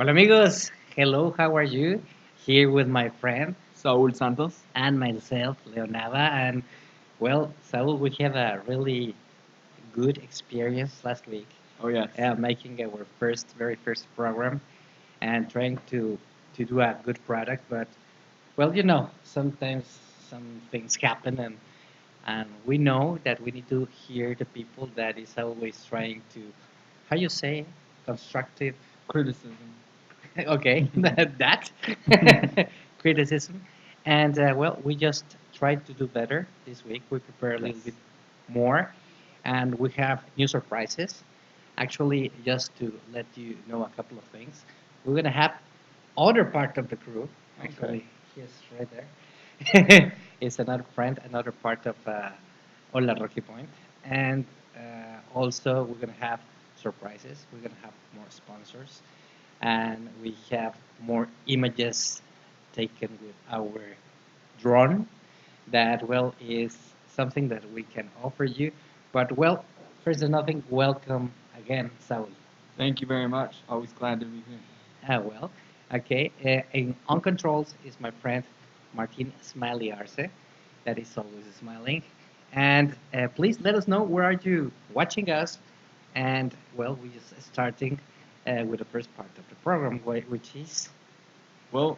Hola amigos, hello, how are you? Here with my friend Saúl Santos. and myself, Leonava, and well, Saul, we had a really good experience last week, Oh yes. making our very first program and trying to do a good product. But well, sometimes some things happen, and we know that we need to hear the people that is always trying to, how you say, constructive. Criticism. Okay, that criticism, and well, we just tried to do better this week. We prepare a Yes. little bit more, and we have new surprises. Actually, just to let you know a couple of things, we're gonna have other part of the crew. Okay. Actually, he's right there. It's another friend, another part of Hola Rocky Point, and also we're gonna have surprises. We're gonna have more sponsors, and we have more images taken with our drone that well is something that we can offer you. But well, first of nothing, welcome again, Saul. Thank you very much. Always glad to be here. Well, okay. On controls is my friend Martin Smiley Arce, that is always smiling. And please let us know where are you watching us. And well, we just starting with the first part of the program, which is Well,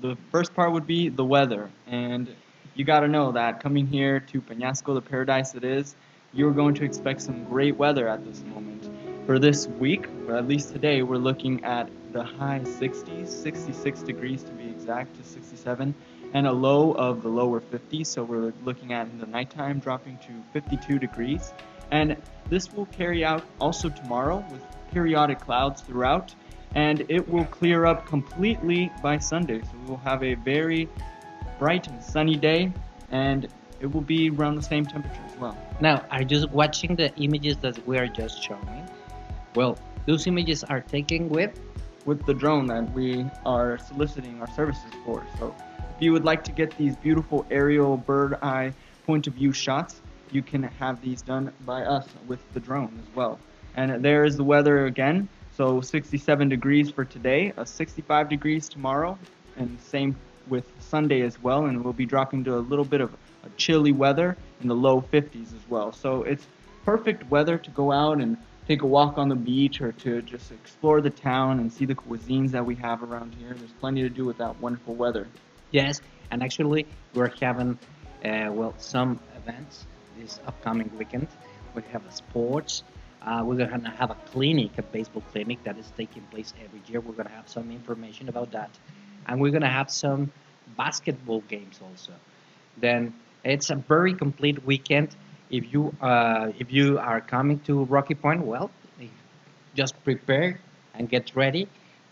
the first part would be the weather, and you got to know that coming here to Peñasco, the paradise it is, you're going to expect some great weather at this moment. For this week, or at least today, we're looking at the high 60s, 66 degrees to be exact, to 67, and a low of the lower 50s. So we're looking at in the nighttime dropping to 52 degrees. And this will carry out also tomorrow with periodic clouds throughout, and it will clear up completely by Sunday. So we will have a very bright and sunny day, and it will be around the same temperature as well. now. Are you watching the images that we are just showing? Well, those images are taken With the drone that we are soliciting our services for. So if you would like to get these beautiful aerial bird eye point of view shots, you can have these done by us with the drone as well. And there is the weather again. So 67 degrees for today, 65 degrees tomorrow, and same with Sunday as well. And we'll be dropping to a little bit of a chilly weather in the low 50s as well. So it's perfect weather to go out and take a walk on the beach or to just explore the town and see the cuisines that we have around here. There's plenty to do with that wonderful weather. yes, and actually we're having well some events this upcoming weekend. We have a sports. We're gonna have a clinic, a baseball clinic that is taking place every year. We're gonna have some information about that, and we're gonna have some basketball games also. Then it's a very complete weekend. If you are coming to Rocky Point, well, just prepare and get ready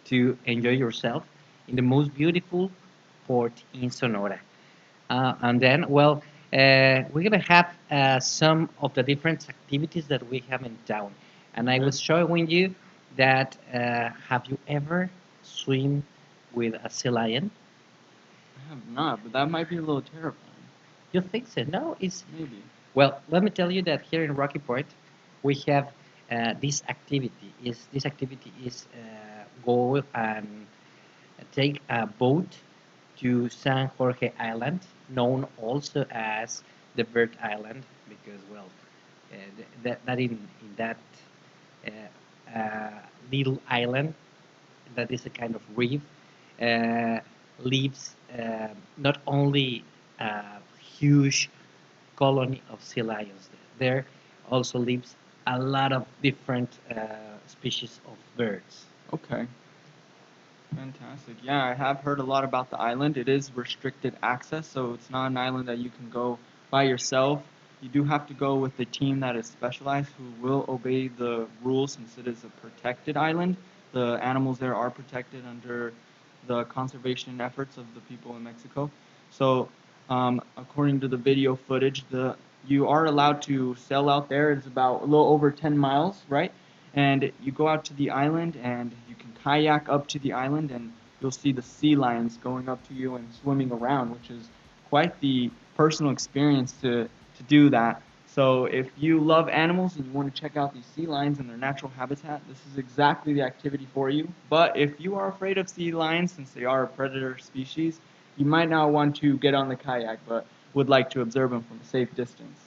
to enjoy yourself in the most beautiful port in Sonora. And then, well, we're gonna have some of the different activities that we have in town. And I Okay. was showing you that have you ever swim with a sea lion? I have not, but that might be a little terrifying. You think so? No, it's Maybe. well. Let me tell you that here in Rocky Point, we have this activity. Is go and take a boat to San Jorge Island, known also as the Bird Island, because well, that in that little island that is a kind of reef uh, lives not only a huge colony of sea lions. There also lives a lot of different species of birds. Okay. Fantastic. Yeah, I have heard a lot about the island. It is restricted access, so it's not an island that you can go by yourself. You do have to go with a team that is specialized who will obey the rules since it is a protected island. The animals there are protected under the conservation efforts of the people in Mexico. So, according to the video footage, the you are allowed to sail out there. It's about a little over 10 miles, right? And you go out to the island and you can kayak up to the island and you'll see the sea lions going up to you and swimming around, which is quite the personal experience to do that. So if you love animals and you want to check out these sea lions in their natural habitat, this is exactly the activity for you. But if you are afraid of sea lions, since they are a predator species, you might not want to get on the kayak, but would like to observe them from a safe distance.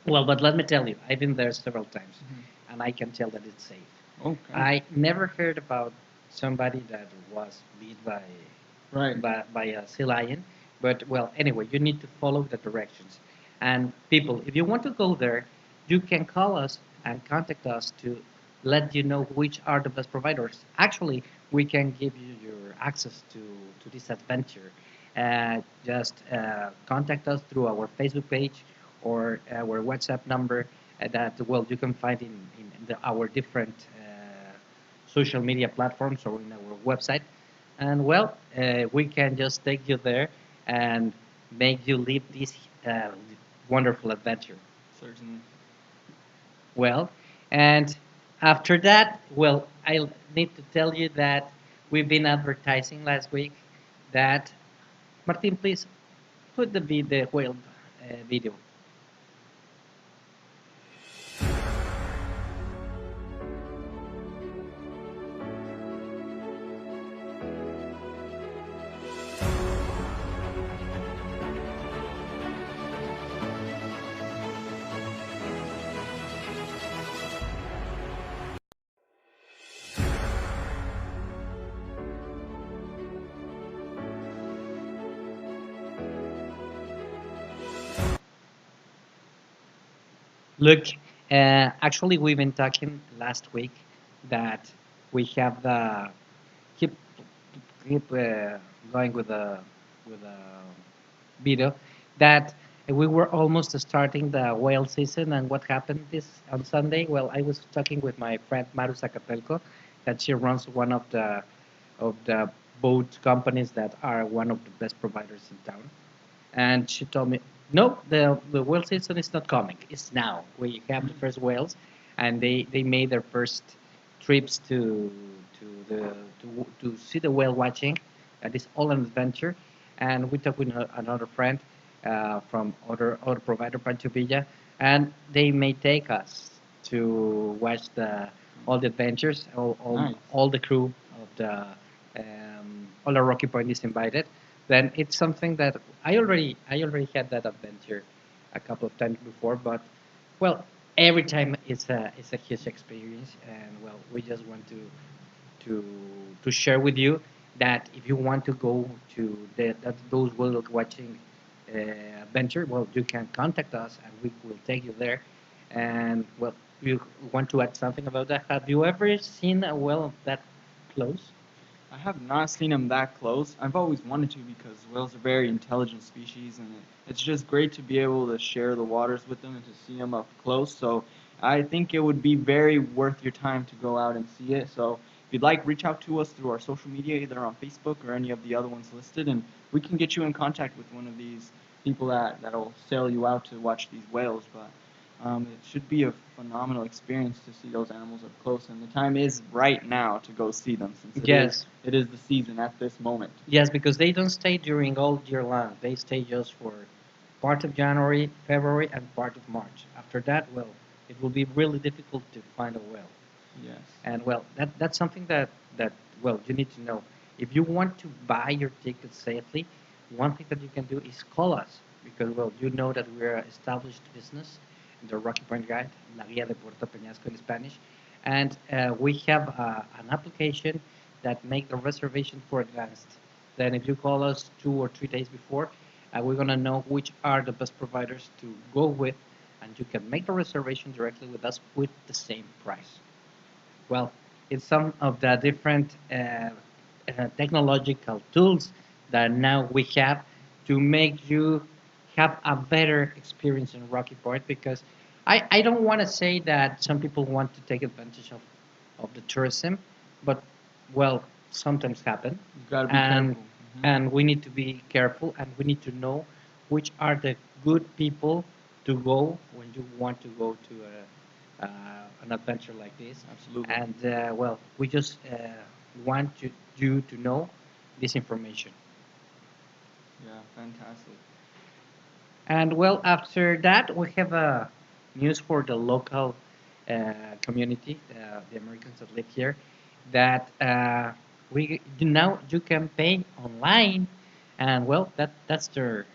Well, but let me tell you, I've been there several times, Mhm. and I can tell that it's safe. Okay. I never heard about somebody that was beat Right. by a sea lion, but well, anyway, you need to follow the directions. And people, if you want to go there, you can call us and contact us to let you know which are the best providers. Actually, we can give you your access to this adventure. Just contact us through our Facebook page or our WhatsApp number that well you can find in our different social media platforms or in our website. And well, we can just take you there and make you live this wonderful adventure. Certainly. Well, and after that, well, I need to tell you that we've been advertising last week that Martin, please put the whale video. Look, actually, we've been talking last week that we have the keep keep going with the video that we were almost starting the whale season. And what happened this on Sunday? Well, I was talking with my friend Maru Zacatelco, that she runs one of the boat companies that are one of the best providers in town. And she told me, no, the whale season is not coming. It's now. We have the first whales, and they made their first trips to see the whale watching. And it's all an adventure. And we talked with another friend from other provider, Pancho Villa, and they may take us to watch the all the adventures. Nice. All the crew of the Hola Rocky Point is invited. Then it's something that I already had that adventure a couple of times before, but well, every time it's a huge experience, and well, we just want to to share with you that if you want to go to those whale watching adventure, well, you can contact us and we will take you there. And well, you want to add something about that? Have you ever seen a whale that close? I have not seen them that close. I've always wanted to because whales are very intelligent species, and it's just great to be able to share the waters with them and to see them up close. So I think it would be very worth your time to go out and see it. So if you'd like, reach out to us through our social media, either on Facebook or any of the other ones listed, and we can get you in contact with one of these people that'll sail you out to watch these whales. But it should be a phenomenal experience to see those animals up close, and the time is right now to go see them since Yes, it is the season at this moment. yes, because they don't stay during all year long. They stay just for part of January, February, and part of March. After that, well, it will be really difficult to find a whale. Yes. And well, that's something that well you need to know. If you want to buy your tickets safely, one thing that you can do is call us because well you know that we're an established business, the Rocky Point Guide, La Guía de Puerto Peñasco in Spanish, and we have an application that make the reservation for advanced. Then if you call us 2 or 3 days before, we're gonna know which are the best providers to go with, and you can make the reservation directly with us with the same price. Well, it's some of the different technological tools that now we have to make you have a better experience in Rocky Point because I don't want to say that some people want to take advantage of the tourism, but well, sometimes happen, You gotta be and careful. and we need to be careful and we need to know which are the good people to go when you want to go to an adventure like this. Absolutely. And well, we just want you to know this information. Yeah, fantastic. And well, after that, we have a news for the local community, the Americans that live here, that we now you can pay online, and well, that's their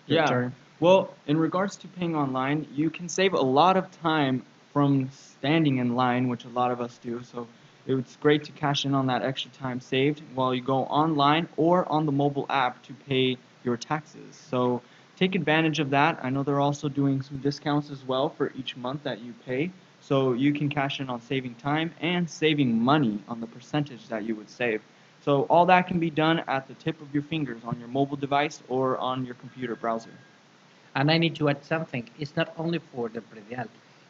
Yeah. turn. Well, in regards to paying online, you can save a lot of time from standing in line, which a lot of us do. So it's great to cash in on that extra time saved while you go online or on the mobile app to pay your taxes. So take advantage of that. I know they're also doing some discounts as well for each month that you pay. So you can cash in on saving time and saving money on the percentage that you would save. So all that can be done at the tip of your fingers on your mobile device or on your computer browser. And I need to add something. It's not only for the predial.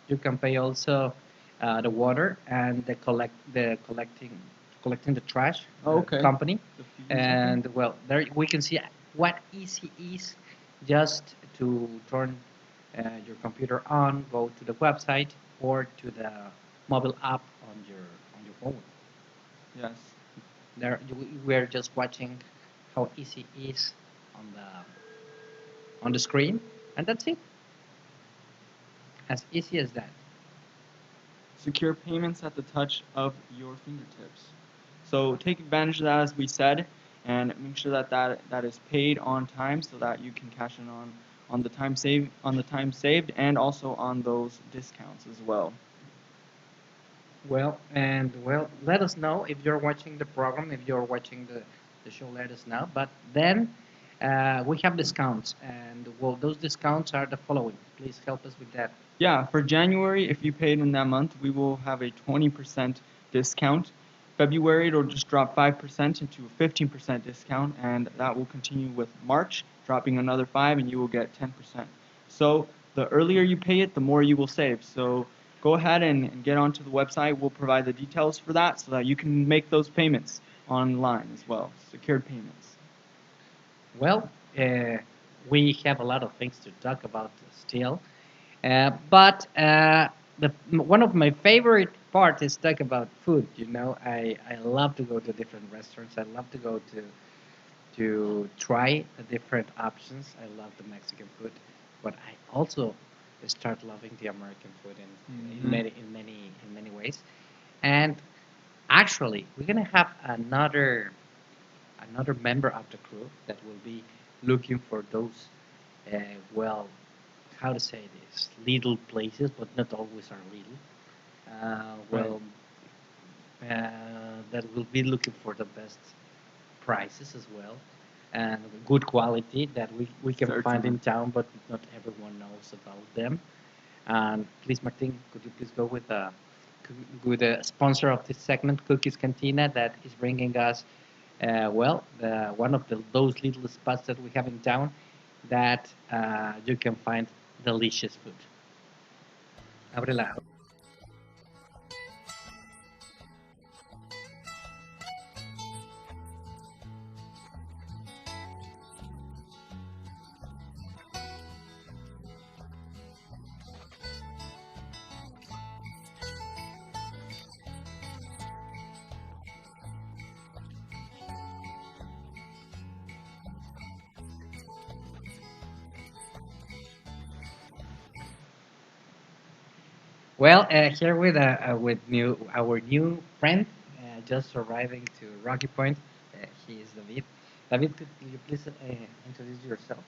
You can pay also the water and collecting the trash Oh, okay. company. The fees, okay. And well, there we can see what easy is just to turn your computer on, go to the website or to the mobile app on your phone. Yes. There we're just watching how easy it is on the screen, and that's it. As easy as that. Secure payments at the touch of your fingertips. So take advantage of that, as we said, and make sure that is paid on time so that you can cash in on the time saved and also on those discounts as well. Well, let us know if you're watching the program, if you're watching the show, let us know. But then we have discounts, and well, those discounts are the following. Please help us with that. Yeah, for January, if you paid in that month, we will have a 20% discount. February, it'll just drop 5% into a 15% discount, and that will continue with March, dropping another 5, and you will get 10%. So the earlier you pay it, the more you will save. So go ahead and get onto the website. We'll provide the details for that so that you can make those payments online as well, secured payments. Well, we have a lot of things to talk about still, but one of my favorite part is talk about food. You know, I love to go to different restaurants. I love to go to try the different options. I love the Mexican food, but I also start loving the American food Hmm. in many ways. And actually, we're gonna have another member of the crew that will be looking for those uh, well, how to say this, little places, but not always are little. Right. Well, that will be looking for the best prices as well and good quality that we can find Certainly. in town, but not everyone knows about them. And please, Martin, could you please go with a sponsor of this segment, Cookies Cantina, that is bringing us one of those little spots that we have in town that you can find delicious food. Ábrela. Well, here with our new friend just arriving to Rocky Point. He is David. David, could you please introduce yourself?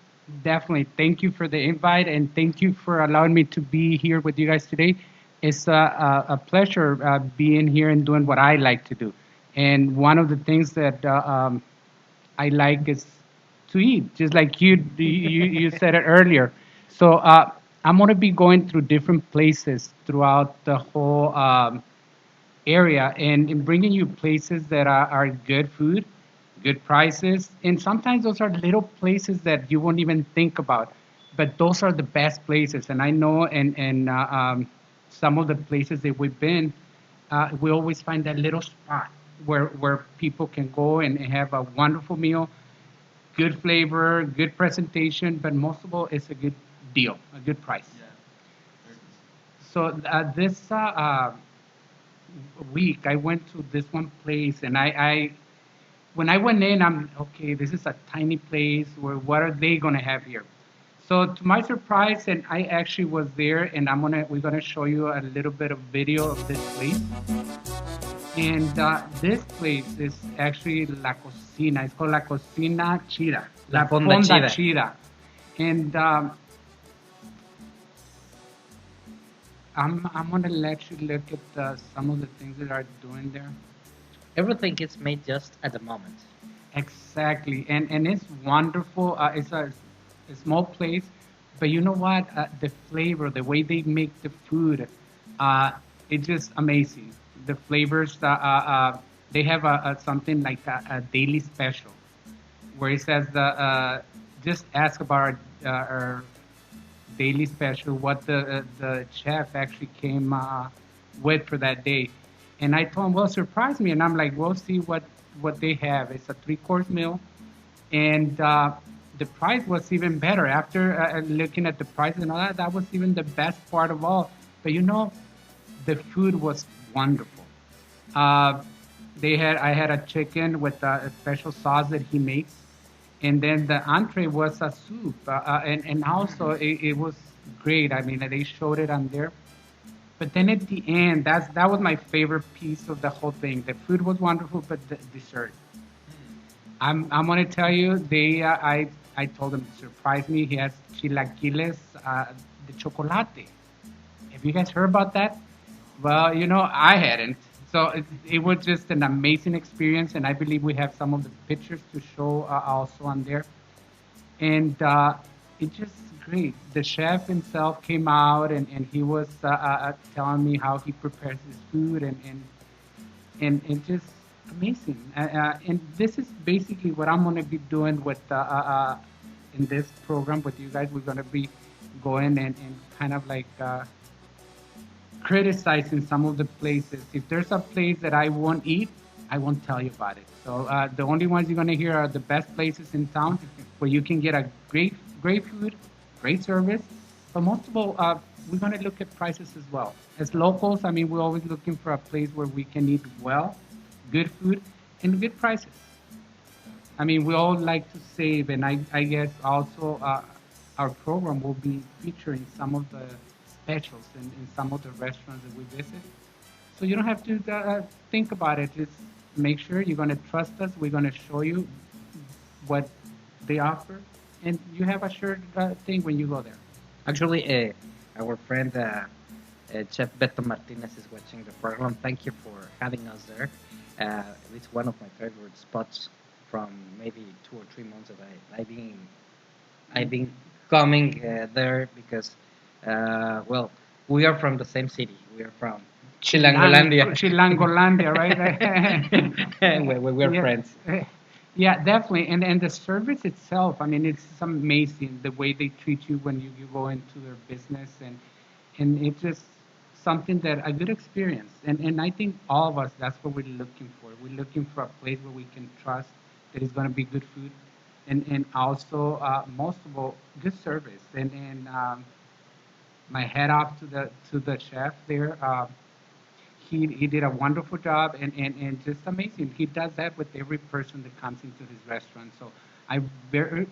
Definitely. Thank you for the invite and thank you for allowing me to be here with you guys today. It's a pleasure being here and doing what I like to do. And one of the things that I like is to eat, just like you said it earlier. So I'm going to be going through different places throughout the whole area and in bringing you places that are good food, good prices, and sometimes those are little places that you won't even think about, but those are the best places. And I know, and some of the places that we've been, we always find that little spot where people can go and have a wonderful meal, good flavor, good presentation, but most of all, it's a good deal, a good price. Yeah, certainly. So this week I went to this one place and I when I went in I'm okay, this is a tiny place where what are they gonna have here? So to my surprise, and I actually was there, and we're gonna show you a little bit of video of this place. And this place is actually La Cocina. It's called La Cocina Chida, La La Fonda Fonda Chida. Chida. And I'm gonna let you look at some of the things that are doing there. Everything is made just at the moment. Exactly, and it's wonderful. It's a small place, but you know what? The flavor, the way they make the food, uh, it's just amazing. The flavors, they have something like a daily special, where it says just ask about our daily special, what the chef actually came with for that day. And I told him, well, surprise me. And I'm like, we'll see what they have. It's a three-course meal. And the price was even better. After looking at the price and all that, that was even the best part of all. But you know, the food was wonderful. Uh, I had a chicken with a special sauce that he makes, and then the entree was a soup, and also it was great. I mean, they showed it on there. But then at the end, that was my favorite piece of the whole thing. The food was wonderful, but the dessert. I'm gonna tell you, I told him surprise me. He has chilaquiles de chocolate. Have you guys heard about that? Well, you know, I hadn't. So it was just an amazing experience, and I believe we have some of the pictures to show also on there. And it's just great. The chef himself came out, and he was telling me how he prepares his food, and it's just amazing. And this is basically what I'm going to be doing with in this program with you guys. We're going to be going and kind of like criticizing some of the places. If there's a place that I won't eat, I won't tell you about it. So the only ones you're going to hear are the best places in town where you can get a great food, great service. But most of all, we're going to look at prices as well. As locals, I mean, we're always looking for a place where we can eat well, good food, and good prices. I mean, we all like to save, and I guess also our program will be featuring some of the specials in some of the restaurants that we visit. So you don't have to think about it. Just make sure you're going to trust us. We're going to show you what they offer, and you have a sure thing when you go there. Actually, our friend Chef Beto Martinez is watching the program. Thank you for having us there. It's one of my favorite spots from maybe 2 or 3 months that I've been coming there because well, we are from the same city. We are from Chilangolandia. Chilangolandia, right? We are Yeah, friends. yeah, definitely. And the service itself, I mean, it's amazing the way they treat you when you go into their business, and it's just something that a good experience. And I think all of us, that's what we're looking for. We're looking for a place where we can trust that it's going to be good food, and also most of all, good service. And my hat off to the chef there. He did a wonderful job, and just amazing. He does that with every person that comes into his restaurant. So I very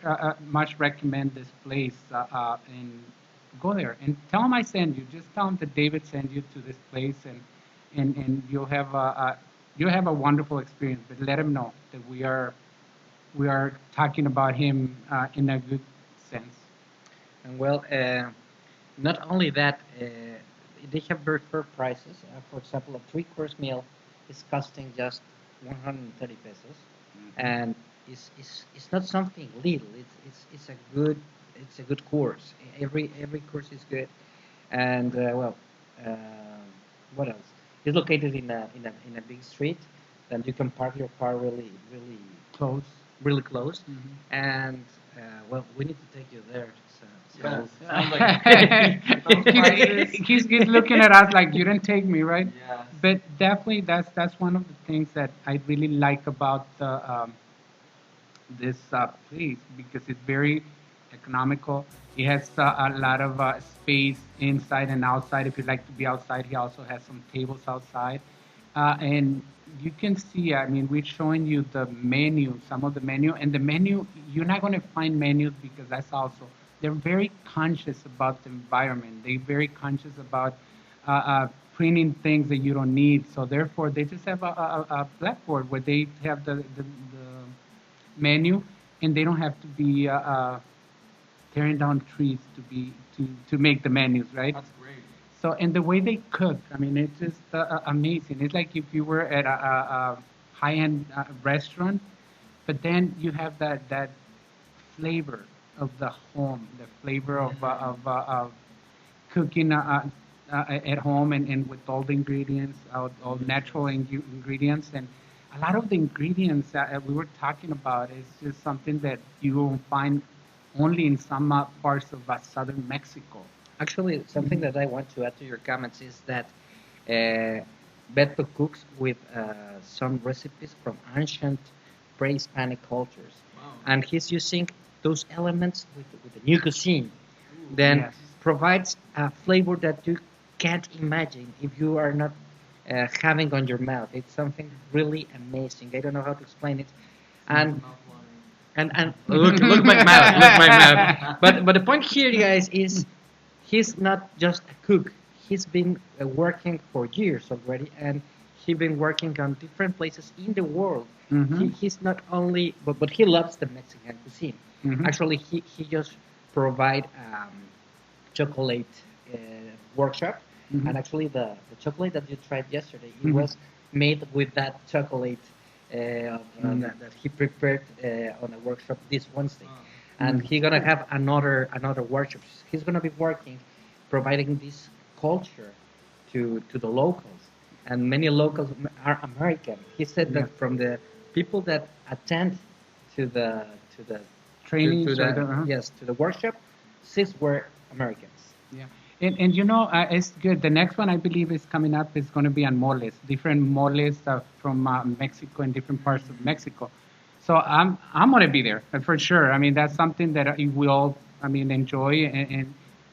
much recommend this place, and go there and tell him I send you. Just tell him that David sent you to this place, and you'll have a wonderful experience. But let him know that we are talking about him in a good sense. And well, not only that, they have very fair prices. For example, a three-course meal is costing just 130 pesos, and it's not something little. It's a good course. Every course is good, and well, uh, what else? It's located in a big street, and you can park your car Close. really close, Mhm. and well, we need to take you there. Yes, So sounds like those prices. He's looking at us like you didn't take me, right? Yes. But definitely, that's one of the things that I really like about this place because it's very economical. It has a lot of space inside and outside. If you like to be outside, he also has some tables outside, and you can see. I mean, we're showing you the menu, some of the menu, and the menu you're not going to find menus because that's also they're very conscious about the environment. They're very conscious about printing things that you don't need. So therefore, they just have a blackboard where they have the menu, and they don't have to be tearing down trees to make the menus, right? That's great. So, and the way they cook, I mean, it's just amazing. It's like if you were at a high-end restaurant, but then you have that flavor of the home, the flavor of cooking at home and with all the ingredients, all natural ingredients, and a lot of the ingredients that we were talking about is just something that you will find only in some parts of southern Mexico. Actually, something that I want to add to your comments is that uh, Beto cooks with some recipes from ancient pre-Hispanic cultures, Wow. and he's using those elements with the new cuisine. Ooh. Then Yes. provides a flavor that you can't imagine if you are not having on your mouth. It's something really amazing. I don't know how to explain it, and Mouth-watering. and look my mouth, look my mouth. But the point here, guys, is he's not just a cook. He's been working for years already, and he's been working on different places in the world. Mm-hmm. He's not only, but he loves the Mexican cuisine. Mm-hmm. Actually, he just provide chocolate uh, workshop, Mm-hmm. and actually the chocolate that you tried yesterday, it Mm-hmm. was made with that chocolate that he prepared on a workshop this Wednesday, Wow. and Mm-hmm. he's gonna have another workshop. He's gonna be working, providing this culture to the locals, and many locals are American. He said Yeah. that from the people that attend to the to the to Trainings or the the yes to the workshop, six were Americans. yeah, and you know it's good. The next one I believe is coming up is going to be on moles, different moles from Mexico and different parts of Mexico. So I'm going to be there for sure. I mean that's something that we all I mean enjoy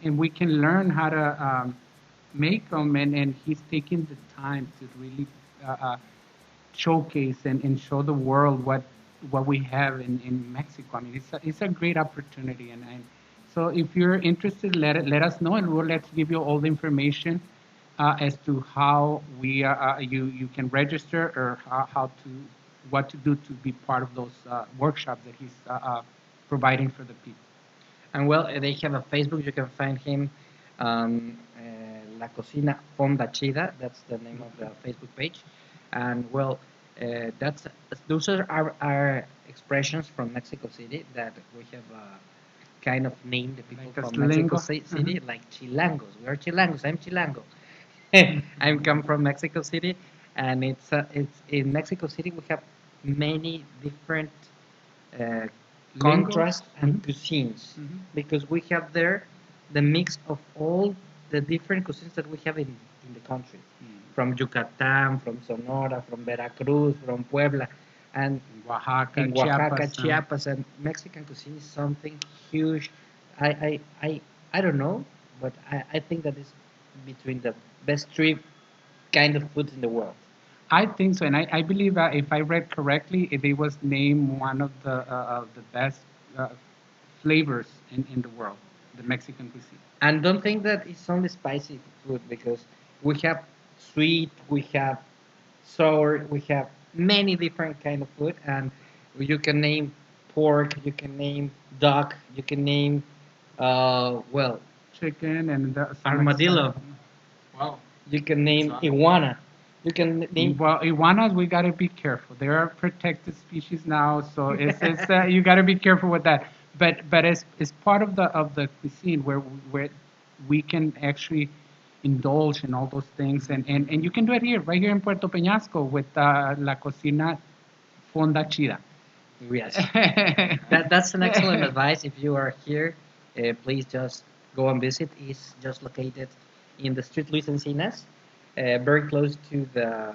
and we can learn how to make them and he's taking the time to really uh, uh, showcase and show the world what we have in Mexico. I mean, it's a great opportunity, and so if you're interested, let us know, and we'll let's give you all the information as to how you can register or how to what to do to be part of those workshops that he's providing for the people. And well, they have a Facebook. You can find him on La Cocina Fonda Chida. That's the name of the Facebook page. And well, that's those are our expressions from Mexico City that we have kind of named the people Like a from Mexico slingo. City like Chilangos. We are Chilangos. I'm Chilango. I'm come from Mexico City, and it's in Mexico City we have many different uh, Lingos. contrast and cuisines Mhm. because we have there the mix of all the different cuisines that we have in the country from Yucatan, from Sonora, from Veracruz, from Puebla, and Oaxaca, in Oaxaca, Chiapas. Chiapas, and Mexican cuisine is something huge. I I, I, I don't know, but I think that is between the best three kind of foods in the world. I think so, and I believe if I read correctly, they was named one of the best uh, flavors in the world, the Mexican cuisine. And don't think that it's only spicy food because we have sweet, we have sour, we have many different kind of food, and you can name pork, you can name duck, you can name well Chicken and some. armadillo, Wow. you can name Exotic. iguana, you can name Well, iguanas, we gotta be careful. They are protected species now, so it's you gotta be careful with that. But it's part of the cuisine where we can actually indulge in all those things, and you can do it here, right here in Puerto Peñasco with La Cocina Fonda Chida. yes. That's an excellent advice. If you are here, please just go and visit. It's just located in the street Luis Encinas, very close to the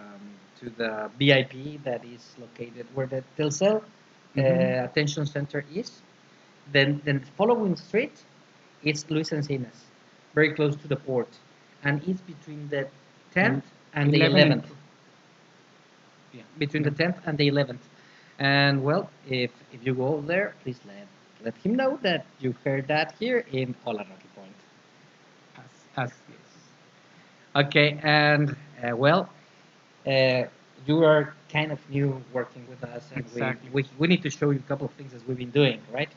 VIP that is located where the Telcel Mhm. attention center is. Then the following street is Luis Encinas, very close to the port, and it's between the 10th and the 11 and 11th, yeah, between the 11. 10th and the 11th. And well, if you go there, please let him know that you heard that here in Hola Rocky Point. Así es. Okay, and well, uh, you are kind of new working with us, and Exactly. we need to show you a couple of things that we've been doing, right?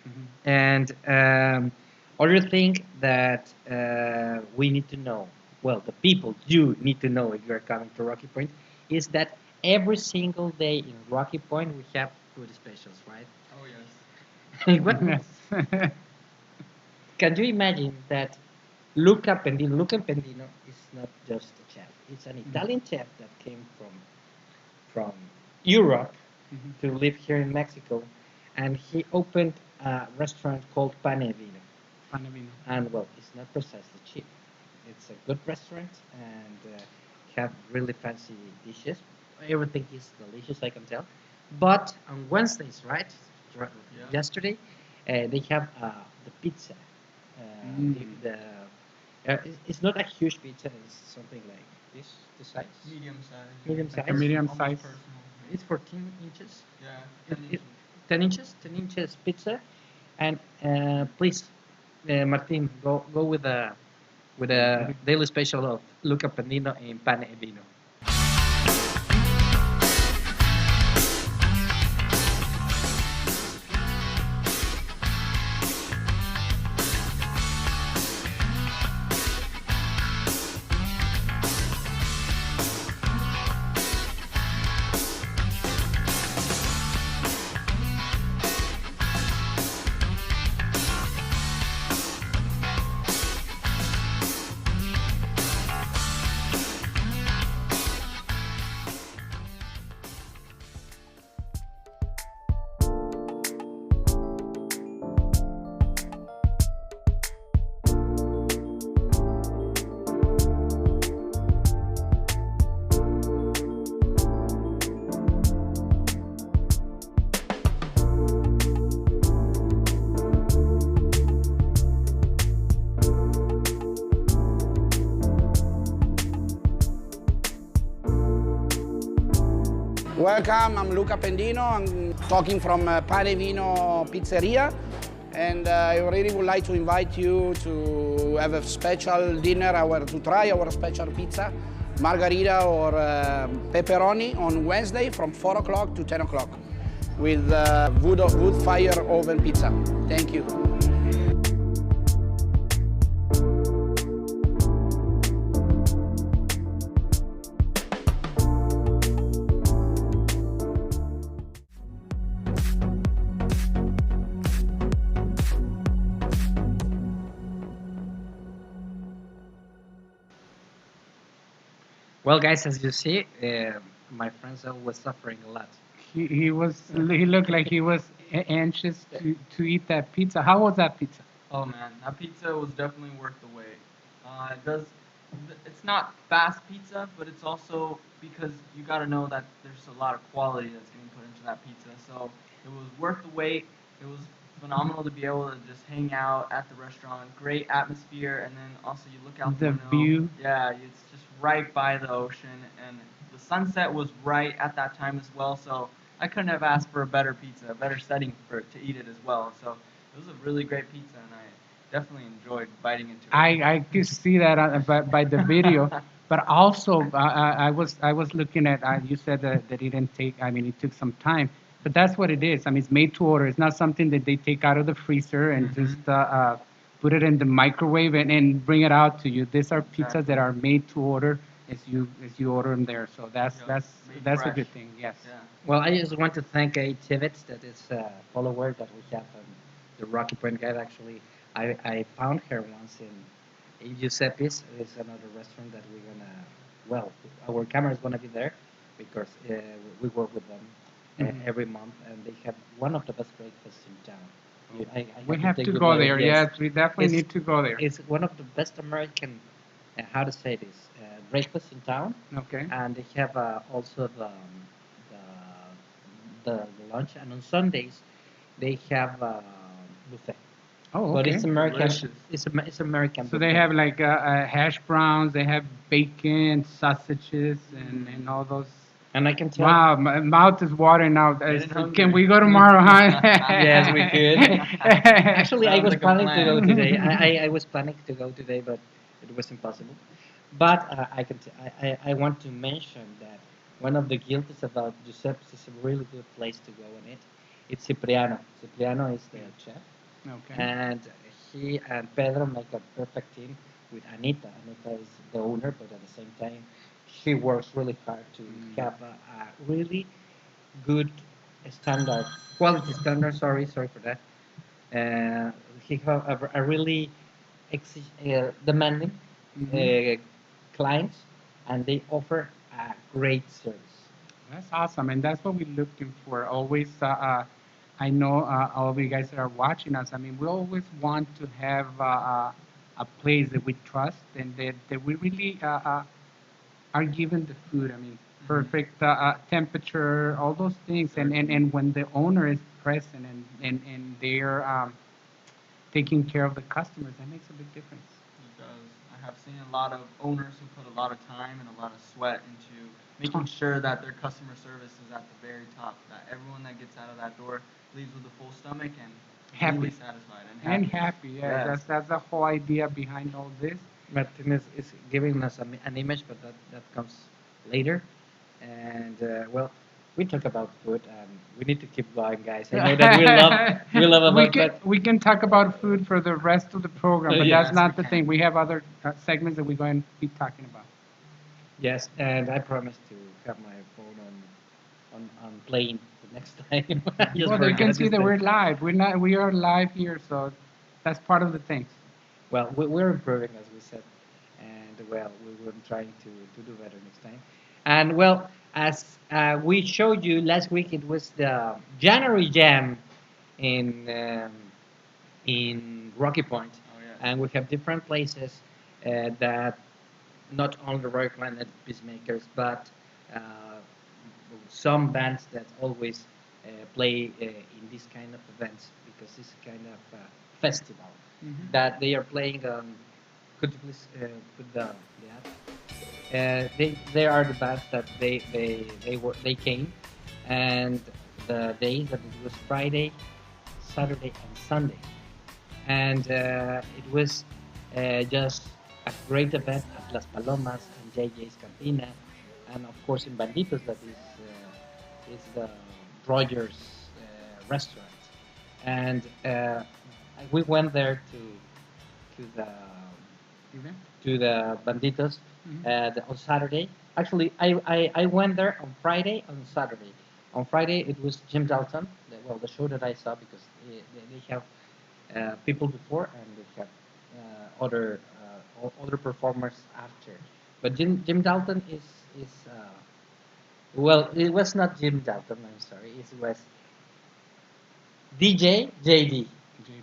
Mhm. And other thing that we need to know, well, the people you need to know if you are coming to Rocky Point, is that every single day in Rocky Point we have food specials, right? Oh yes. What Yes. can you imagine that Luca Pendino is not just a chef; it's an Mhm. Italian chef that came from Europe Mhm. to live here in Mexico, and he opened a restaurant called Pane Vino. Panavino. And well, it's not precisely cheap. It's a good restaurant and have really fancy dishes. Everything is delicious, I can tell. But on Wednesdays, right? Yeah. Yesterday, they have the pizza. Mm. It's not a huge pizza. It's something like this size, Medium size. medium Like a size. medium Almost size. personal. It's 14 inches. Yeah. It, 10 it, inches. 10 inches, 10 inches pizza, and please, Martin, go with a daily special of Luca Panino and Pane e Vino. Welcome, I'm Luca Pendino. I'm talking from Pane Vino Pizzeria. And I really would like to invite you to have a special dinner, to try our special pizza, margarita or pepperoni on Wednesday from 4 o'clock to 10 o'clock with wood fire oven pizza. Thank you. Well, guys, as you see, my friends was suffering a lot. He looked like he was anxious to eat that pizza. How was that pizza? Oh man, that pizza was definitely worth the wait. It does. It's not fast pizza, but it's also because you got to know that there's a lot of quality that's getting put into that pizza. So it was worth the wait. It was phenomenal to be able to just hang out at the restaurant. Great atmosphere, and then also you look out the The window. view. Yeah, it's just right by the ocean, and the sunset was right at that time as well. So I couldn't have asked for a better pizza, a better setting for to eat it as well. So it was a really great pizza, and I definitely enjoyed biting into it. I could see that by the video, but also I was looking at you said that it didn't take. I mean, it took some time, but that's what it is. I mean, it's made to order. It's not something that they take out of the freezer and just put it in the microwave and bring it out to you. These are pizzas that are made to order as you order them there. So that's Yep, that's made that's a fresh. good thing. Yes. Yeah. Well, I just want to thank Tivitz, that is a follower that we have on the Rocky Point Guide. Actually, I found her once in Giuseppe's. It's another restaurant that we're gonna. Well, our camera is gonna be there because we work with them Mhm. every month, and they have one of the best breakfasts in town. I We have have take to you go there. Yes, Yes, we definitely it's need to go there. it's one of the best American. How to say this? Breakfast in town, Okay. and they have also the lunch, and on Sundays they have buffet. Oh, But okay. it's American. Delicious. It's American So they buffet. have like hash browns, they have bacon, sausages, and all those. And I can tell. Wow, my mouth is watering now. Getting Can hungry. we go tomorrow, huh? Yes, we could. Actually, I Sounds was like a planning to go plan. today. I was planning to go today, but it was impossible. But I can I want to mention that one of the guilds about Giuseppe's is a really good place to go in it. It's Cipriano. Cipriano is the chef, Okay. and he and Pedro make a perfect team with Anita. Anita is the owner, but at the same time, she works really hard to have a really good standard, quality standard. Sorry for that. He have a really demanding Hmm. uh, clients, and they offer a great service. That's awesome, and that's what we're looking for. Always, I know all of you guys that are watching us. I mean, we always want to have a place that we trust and that we really are given the food. I mean, perfect temperature, all those things, and when the owner is present and they're taking care of the customers, that makes a big difference. It does. I have seen a lot of owners who put a lot of time and a lot of sweat into making sure that their customer service is at the very top, that everyone that gets out of that door leaves with a full stomach and Happy. really satisfied and And happy. happy, yeah. Yes. That's the whole idea behind all this. Martinez is giving us an image, but that comes later. And well, we talk about food, and we need to keep going, guys. I know that we love about that. We can talk about food for the rest of the program, but that's Yes, not we the thing. can. We have other segments that we're going to be talking about. Yes, and I promise to have my phone on playing the next time. I just Well, they can forgot see this that thing. we're live. We are live here, so that's part of the things. Well, we're improving, as we said, and well, we will trying to do better next time. And well, as we showed you last week, it was the January Jam in Rocky Point, Oh yes. and we have different places that not only Royal Planet Peacemakers, but uh, some bands that always play in this kind of events because it's kind of festival Hmm. that they are playing. Could you please put the ad? They are the bands that they came, and the days that it was Friday, Saturday, and Sunday, and it was just a great event at Las Palomas and JJ's Cantina, and of course in Banditos, that is the Rogers restaurant, and we went there to the Event? Banditos Hmm. on Saturday. Actually, I went there on Friday and Saturday. On Friday it was Jim Dalton, the show that I saw because they have people before and they have other performers after. But Jim Dalton is well, it was not Jim Dalton. I'm sorry, it was DJ JD,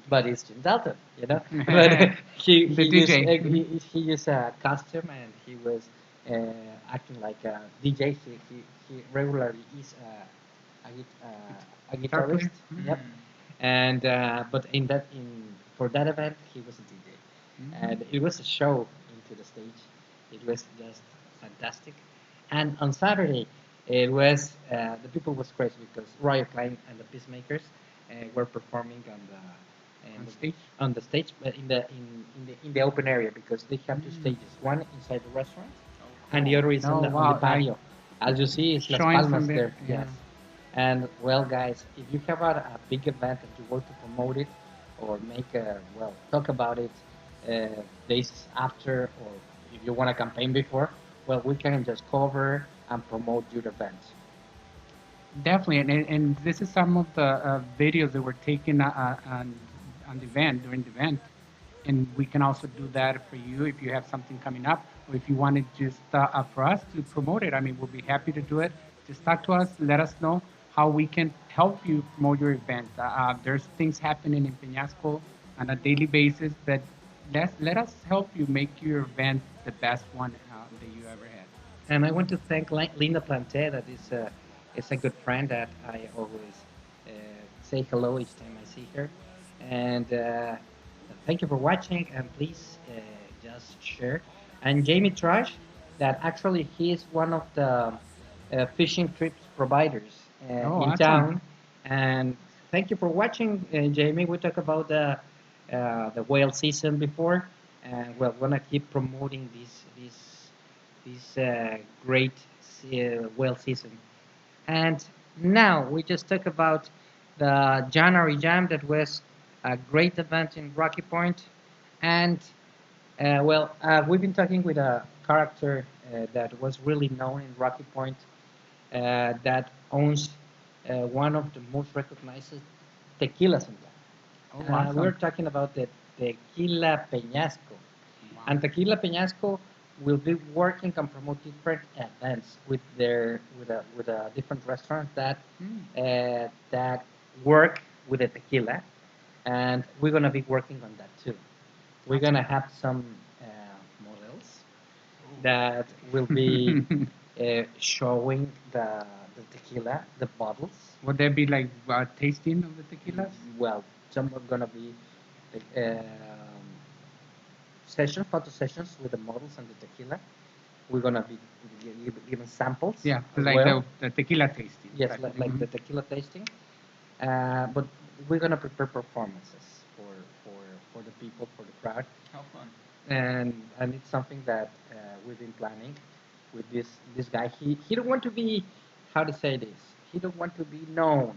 but it's Jim Dalton, you know. But The DJ. he used a costume and he was acting like a DJ. He regularly is a Guitar guitarist. player. Mhm. Yep. Mm. And but in for that event he was a DJ, Mhm. and it was a show into the stage. It was just fantastic. And on Saturday, it was the people was crazy because Royal Klein and the Peacemakers were performing On stage. on the stage, but in the open area because they have two Mm. stages, one inside the restaurant, Oh, and the cool. other is No, on the wow. patio. As you see, it's Las Showing some Palmas bit. there. Yeah. Yes. And well, guys, if you have a big event and you want to promote it or make a well talk about it days after, or if you want a campaign before, well, we can just cover and promote your event. Definitely, and this is some of the videos that were taken on the event during the event, and we can also do that for you if you have something coming up, or if you wanted just for us to promote it. I mean, we'll be happy to do it. Just talk to us, let us know how we can help you promote your event. There's things happening in Peñasco on a daily basis, but let us help you make your event the best one that you ever had. And I want to thank Linda Plante, that is a good friend that I always uh, say hello each time I see her. And thank you for watching, and please just share. And Jamie Trash, that actually he is one of the fishing trips providers Oh, in awesome. town. And thank you for watching, Jamie. We talked about the whale season before, and we're gonna keep promoting this great whale season. And now we just talk about the January Jam that was a great event in Rocky Point. And we've been talking with a character that was really known in Rocky Point that owns one of the most recognized tequilas in Oh, town. We're awesome. talking about the Tequila Peñasco. Wow. And Tequila Peñasco will be working and promote different events with a different restaurant Mm. that work with the tequila, and we're gonna be working on that too. We're Awesome. gonna have some models that will be showing the tequila, the bottles. Would there be like tasting of the tequilas? Well, some are gonna be sessions, photo sessions with the models and the tequila. We're gonna be giving samples Yeah, as like well. the tequila tasting. Yes, Right. like the Mhm. tequila tasting. But we're gonna prepare performances for for for the people, for the crowd, How fun. and it's something that we've been planning with this guy. He don't want to be, how to say this. He don't want to be known.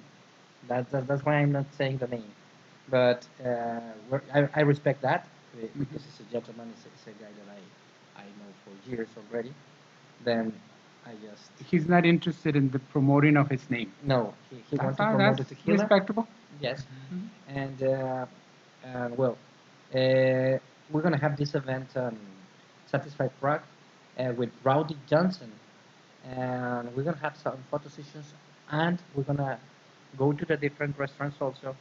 That's why I'm not saying the name. But I respect that because Mhm. he's a gentleman. He's a guy that I know for years already. Then I just He's not interested in the promoting of his name. no. He wants to promote That's the tequila. respectable. Yes, Mhm. and well, uh, we're gonna have this event on Satisfied Prague with Rowdy Johnson, and we're gonna have some photo sessions, and we're gonna go to the different restaurants also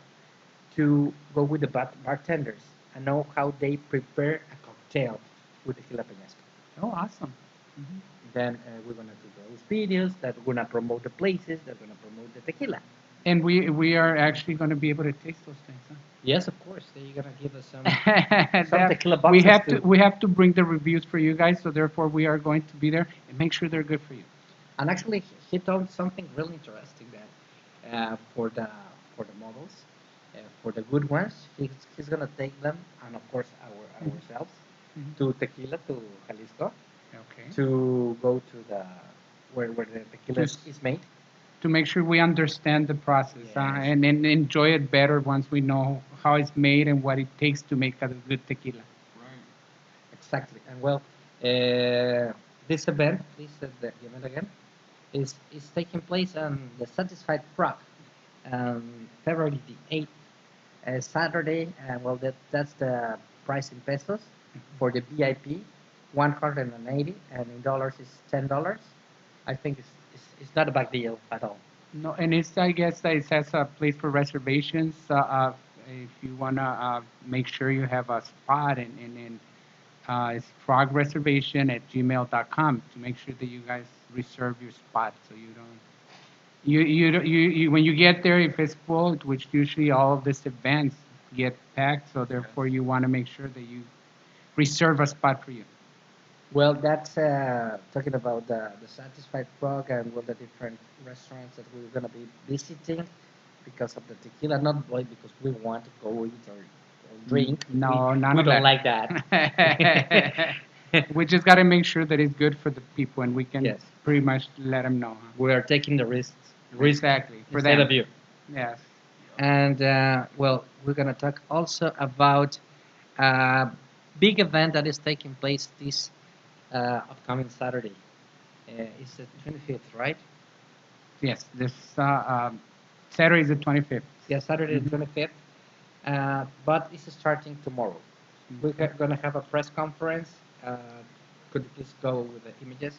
to go with the bartenders and know how they prepare a cocktail with tequila peñasco. Oh, awesome. Mhm. Then we're gonna do those videos that we're gonna promote the places that are gonna promote the tequila. And we are actually going to be able to taste those things. Huh? Yes, of course. They're gonna give us some That tequila boxes too. we have to bring the reviews for you guys, so therefore we are going to be there and make sure they're good for you. And actually, he told something really interesting that for the models, for the good ones, he's gonna take them, and of course Mhm. ourselves, Mhm. to Tequila to Jalisco Okay. to go to the where the tequila Just is made. to make sure we understand the process Yes, and enjoy it better once we know how it's made and what it takes to make a good tequila. Right. exactly. And well, this event, the event again, is taking place on the Satisfied Frog, February the 8th, Saturday. Well, that's the price in pesos for the VIP, 180, and in dollars is $10. I think it's not a big deal at all. No, and it's I guess that it has a place for reservations. If you wanna make sure you have a spot and it's frogreservation@gmail.com to make sure that you guys reserve your spot so you don't you when you get there if it's full, which usually all of these events get packed, so Yes. therefore you want to make sure that you reserve a spot for you. Well, that's talking about the Satisfied Frog and all the different restaurants that we're gonna be visiting because of the tequila, not like because we want to go eat or drink. No, none We of don't that. like that. We just got to make sure that it's good for the people and we can Yes, pretty much let them know. Huh? we are taking the risk Exactly, for instead them. of you. Yes. And well, we're gonna talk also about a big event that is taking place this upcoming Saturday. It's the 25th, right? Yes, this Saturday is the 25th. Yeah, Saturday the Mhm. 25th. But it's starting tomorrow. We're Okay. going to have a press conference. Could you please go with the images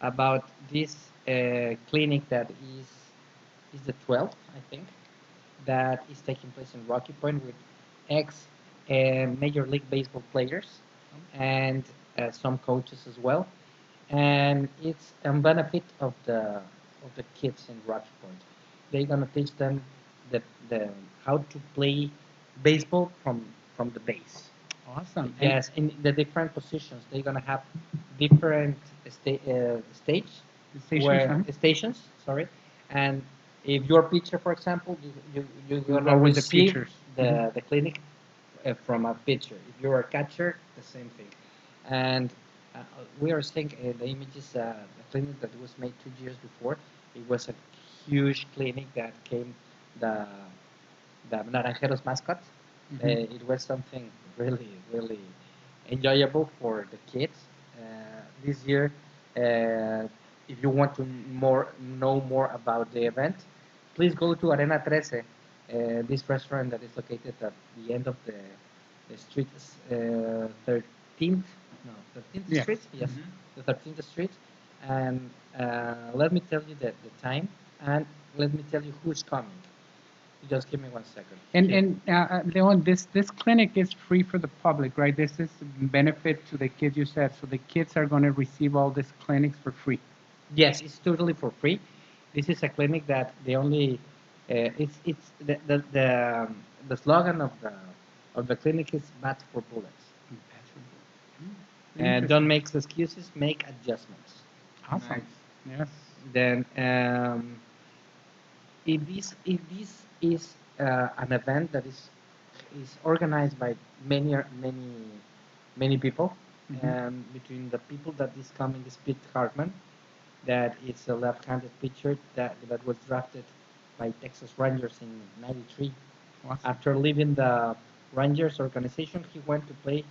about this clinic that is the 12th, I think, that is taking place in Rocky Point with ex Major League Baseball players and some coaches as well. And it's a benefit of the kids in Rocky Point. They're gonna teach them the the how to play baseball from the base. Awesome. Yes, in the different positions, they're gonna have different stage. The stations, where stations, sorry, and if you're a pitcher, for example, you're You gonna go with the receive pitchers. the clinic from a pitcher. If you're a catcher, the same thing. And we are seeing the images, the clinic that was made 2 years before. It was a huge clinic that came the the Naranjeros mascot. It was something really, really enjoyable for the kids. This year, if you want to know more about the event, please go to Arena 13, this restaurant that is located at the end of the street, 13th, no, 13th Yes. Street, yes, Mhm. the 13th Street. And let me tell you the time, and let me tell you who's coming. Just give me 1 second. Here. And Leon, this clinic is free for the public, right? This is a benefit to the kids, you said. So the kids are going to receive all these clinics for free. Yes, it's totally for free. This is a clinic that the only it's the slogan of the clinic is "Bad for bullets." Don't make excuses, make adjustments. Awesome. Nice. Yes. Then if this is an event that is organized by many people, and between the people that is coming is Pete Hartman, that is a left-handed pitcher that was drafted by Texas Rangers in '93. Awesome. After leaving the Rangers organization, he went to play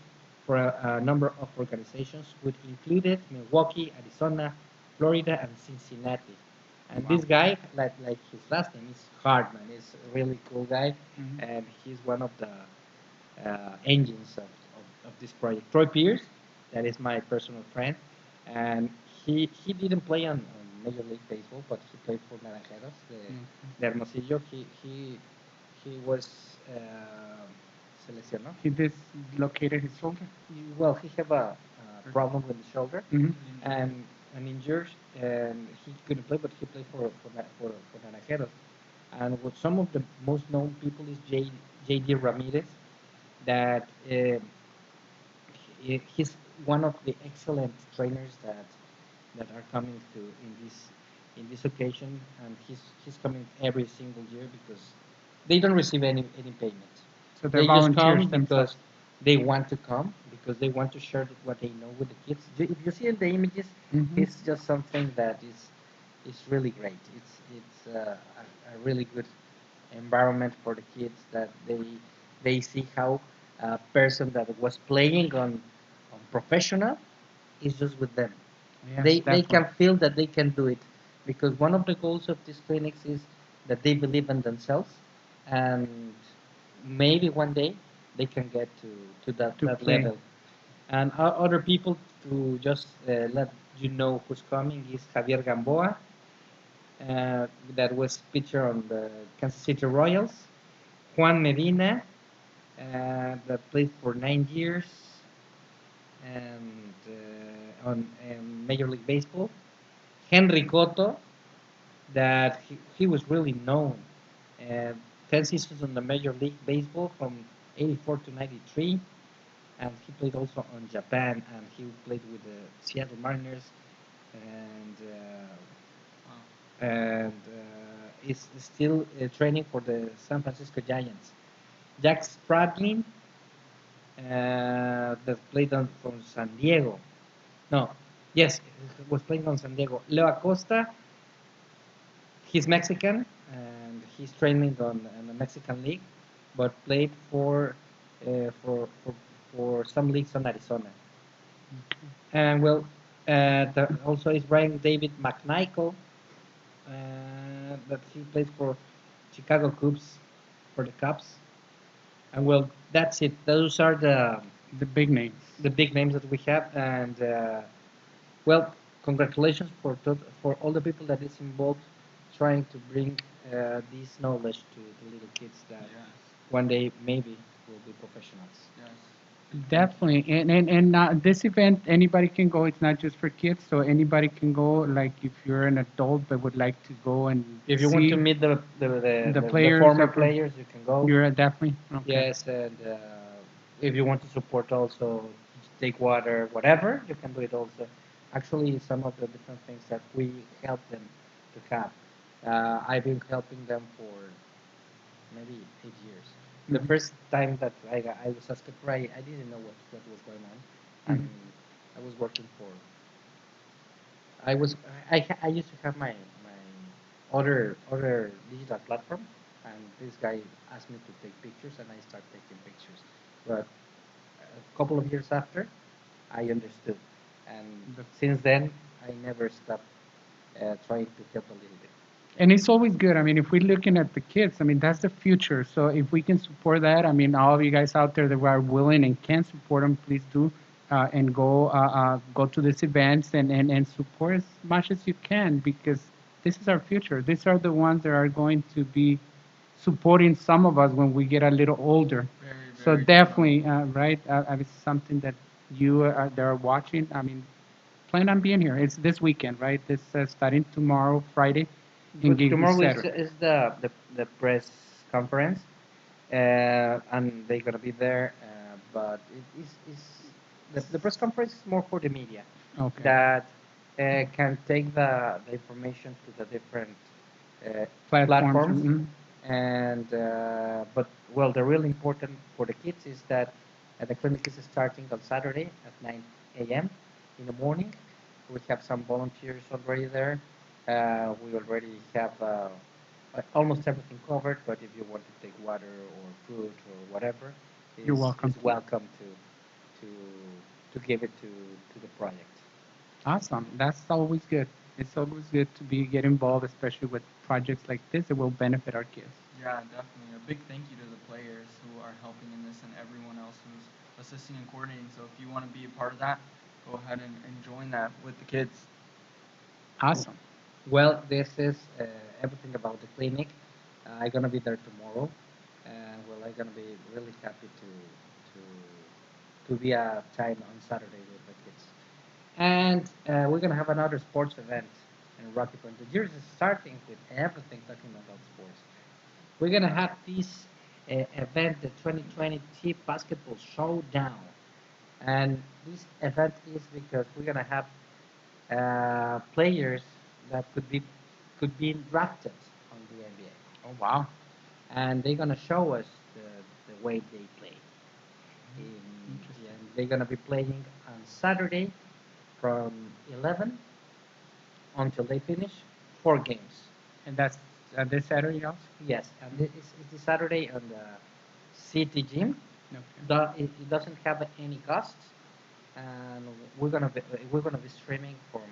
for a number of organizations, which included Milwaukee, Arizona, Florida, and Cincinnati. And Wow. this guy, like his last name is Hartman, is a really cool guy, Mhm. and he's one of the engines of this project. Troy Pierce, that is my personal friend, and he didn't play on Major League Baseball, but he played for Naranjeros, the Hermosillo. He was se lesionó. He dislocated his shoulder. Well, he have a problem with the shoulder Mhm. and an injury, and he couldn't play, but he played for Naranjeros. And what some of the most known people is J.D. Ramirez, that he's one of the excellent trainers that are coming to in this occasion, and he's coming every single year because they don't receive any payment. So they're They just volunteers come themselves. because they want to come, because they want to share what they know with the kids. If you see in the images, Mhm. it's just something that is really great. It's a really good environment for the kids, that they see how a person that was playing on professional is just with them. Yes, They can definitely. feel that they can do it, because one of the goals of these clinics is that they believe in themselves, and maybe one day they can get to To that play. level. And other people, to just let you know who's coming, is Javier Gamboa, that was pitcher on the Kansas City Royals. Juan Medina, that played for 9 years and on Major League Baseball. Henry Cotto, that he was really known. Uh, 10 seasons on the Major League Baseball from '84 to '93, and he played also on Japan, and he played with the Seattle Mariners, and is still training for the San Francisco Giants. Jack Spradlin, that played on from San Diego. No, yes, he was playing on San Diego. Leo Acosta, he's Mexican, and he's training on the Mexican League, but played uh, for for for some leagues on Arizona. And well, also is Brian David McNichol, that he plays for Chicago Cubs, for the Cubs. And well, that's it. Those are The big names. the big names that we have, and well, congratulations for all the people that is involved, trying to bring this knowledge to little kids that Yes. one day maybe will be professionals. Yes. Definitely. And this event, anybody can go. It's not just for kids, so anybody can go. Like if you're an adult that would like to go and If you want to see meet the players, former that players, you can go. you're definitely okay. Yes, and if you want to support also, take water, whatever, you can do it also. actually some of the different things that we help them to have. I've been helping them for maybe 8 years. The Mhm. first time that I was asked to pray, I didn't know what was going on, and Mhm. I was working for. I was I used to have my other digital platform, and this guy asked me to take pictures, and I started taking pictures. But a couple of years after, I understood, and The- since then I never stopped trying to help a little bit. And it's always good. I mean, if we're looking at the kids, I mean, that's the future. So if we can support that, I mean, all of you guys out there that are willing and can support them, please do, and go to these events and support as much as you can, because this is our future. These are the ones that are going to be supporting some of us when we get a little older. Very, So very true. definitely, right? It's something that you that are watching. I mean, plan on being here. It's this weekend, right? This starting tomorrow, Friday, and But Gig tomorrow Saturday. is the press conference, and they're gonna be there. But it is the press conference is more for the media Okay. that can take the information to the different Platforms. platforms. And but well, the real important for the kids is that the clinic is starting on Saturday at 9 a.m. in the morning. We have some volunteers already there. We already have almost everything covered, but if you want to take water or fruit or whatever, You're welcome is to. welcome to to give it to the project. Awesome. That's always good. It's always good to get involved, especially with projects like this that will benefit our kids. Yeah, definitely. A big thank you to the players who are helping in this and everyone else who's assisting and coordinating. So if you want to be a part of that, go ahead and join that with the kids. Awesome. Well, this is everything about the clinic. I'm gonna be there tomorrow, and well, I'm gonna be really happy to be a time on Saturday with the kids. And we're gonna have another sports event in Rocky Point. The year is starting with everything talking about sports. We're gonna have this event, the 2020 T Basketball Showdown, and this event is because we're gonna have players that could be drafted on the NBA, Oh wow. and they're gonna show us the way they play. Interesting. And they're gonna be playing on Saturday from 11 until they finish 4 games. And that's this Saturday also. Yes, and it's this Saturday on the city gym. Okay. It doesn't have any costs, and we're gonna be we're gonna be streaming from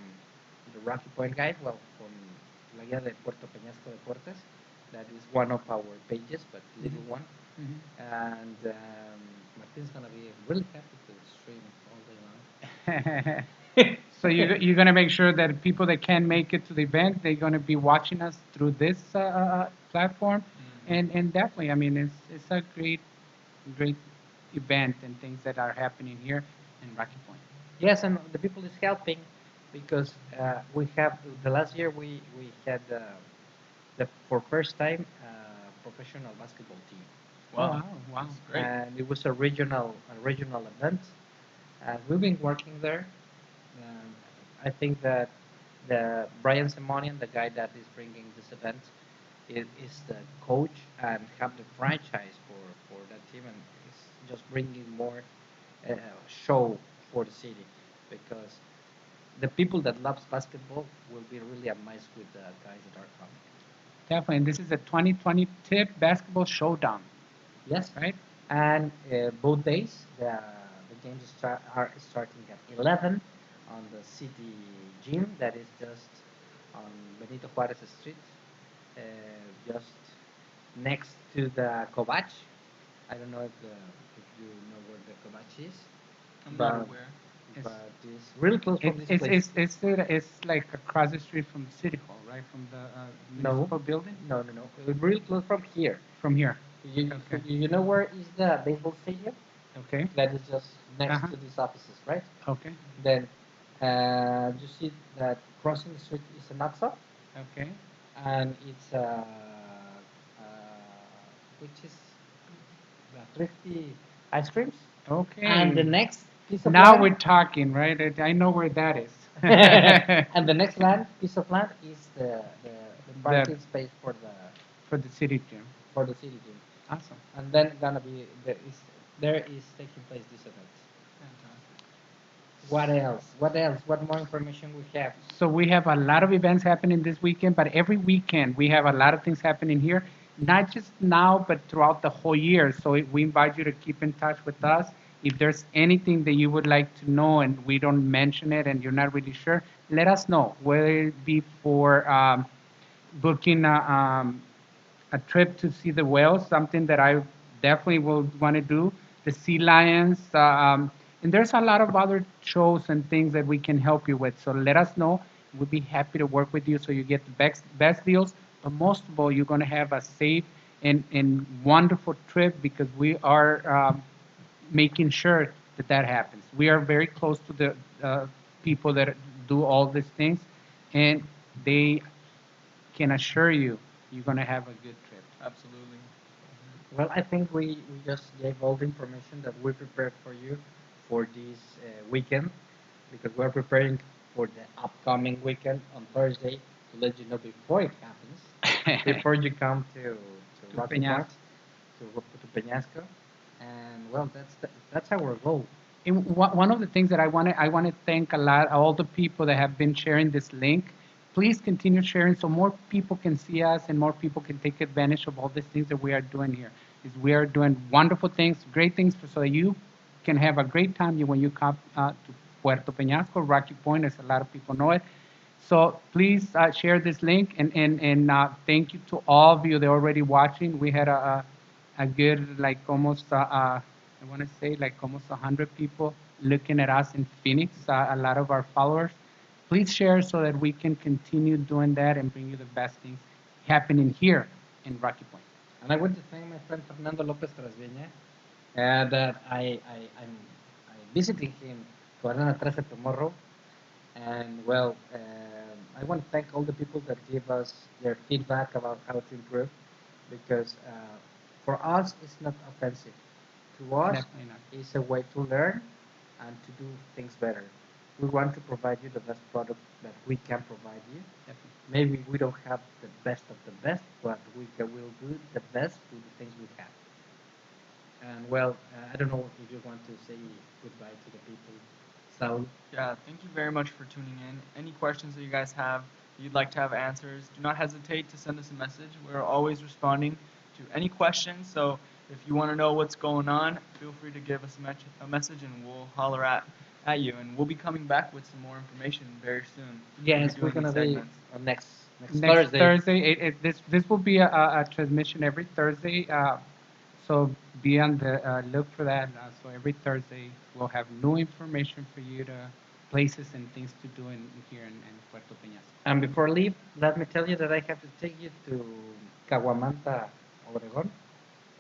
the Rocky Point guide, well, from La Guía de Puerto Peñasco Deportes. That is one of our pages, but little one. And Martin's gonna be really happy to stream all day long. So you're gonna make sure that people that can make it to the event, they're gonna be watching us through this platform, and definitely, I mean, it's a great event and things that are happening here in Rocky Point. Yes, and the people is helping because we have the last year we had the for first time professional basketball team, Oh Wow, wow, wow. that's great. and it was a regional event, and we've been working there. Um, I think that the Brian Simonian, the guy that is bringing this event, is the coach and have the franchise for that team, and is just bringing more uh, show for the city because the people that loves basketball will be really amazed with the guys that are coming. Definitely, and this is a 2020 Tip Basketball Showdown, Yes, right? and both days the games are starting at 11 on the city gym that is just on Benito Juarez Street, uh, just next to the Covach. I don't know if you know where the Covach is, I'm not but aware. It's it's really close from this place. it's like across the street from the city hall, right? From the No, municipal building. no. Really close from here. From here. You, Okay. you know where is the baseball stadium? Okay. That is just next Uh-huh. to these offices, right? Okay. Then you see that crossing the street is an Oxxo, Okay. and it's which is Thrifty Ice Creams. And the Okay. next piece of Now land, we're talking, right? I know where that is. And the next piece of land is the parking space for the city gym. for the city gym. Awesome. And then gonna be there is taking place this event. Fantastic. What else? What else? What more information we have? So we have a lot of events happening this weekend, but every weekend we have a lot of things happening here, not just now, but throughout the whole year. So we invite you to keep in touch with us. If there's anything that you would like to know and we don't mention it and you're not really sure, let us know, whether it be for booking a trip to see the whales, something that I definitely will want to do. The sea lions, and there's a lot of other shows and things that we can help you with. So let us know. We'll be happy to work with you so you get the best deals. But most of all, you're going to have a safe and wonderful trip because we are making sure that that happens. We are very close to the people that do all these things, and they can assure you you're going to have a good trip. Absolutely. Well, I think we just gave all the information that we prepared for you for this weekend because we're preparing for the upcoming weekend on Thursday to let you know before it happens, before you come to Rocky Point, Peñasco. to Peñasco, and well, that's our goal. And one of the things that I want to thank a lot all the people that have been sharing this link. Please continue sharing so more people can see us and more people can take advantage of all these things that we are doing here. Is we are doing wonderful things, great things, so that you can have a great time when you come to Puerto Peñasco, Rocky Point, as a lot of people know it. So please share this link and thank you to all of you that are already watching. We had a good like almost I want to say like almost 100 people looking at us in Phoenix. A lot of our followers. Please share so that we can continue doing that and bring you the best things happening here in Rocky Point. And I want to thank my friend Fernando Lopez Trasviña that I visited him to Arena 13 tomorrow. And well, I want to thank all the people that give us their feedback about how to improve because for us it's not offensive. To us, Definitely not. it's a way to learn and to do things better. We want to provide you the best product that we can provide you. Definitely. Maybe we don't have the best of the best, but will do the best with the things we have. And well, I don't know if you want to say goodbye to the people, Saul. Yeah, thank you very much for tuning in. Any questions that you guys have, that you'd like to have answers, do not hesitate to send us a message. We're always responding to any questions. So if you want to know what's going on, feel free to give us a message and we'll holler at you. And we'll be coming back with some more information very soon. Yes, We'll we're be doing gonna these be segments. on next Next Thursday. Thursday, this will be a transmission every Thursday. So be on the look for that. So every Thursday we'll have new information for you to places and things to do here in Puerto Peñasco. And before I leave, let me tell you that I have to take you to Caguamanta, Obregón.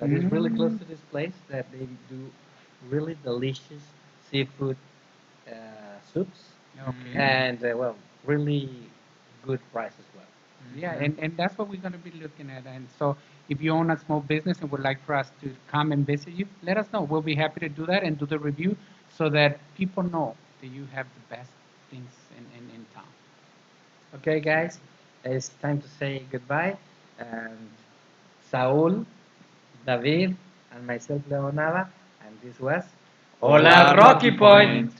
That is really close to this place. That they do really delicious seafood soups Okay. and well, really good price as well. Yeah, and that's what we're going to be looking at. And so if you own a small business and would like for us to come and visit you, let us know. We'll be happy to do that and do the review so that people know that you have the best things in town. Okay, guys, it's time to say goodbye. And Saul, David, and myself, Leonada, and this was Hola, Rocky Point.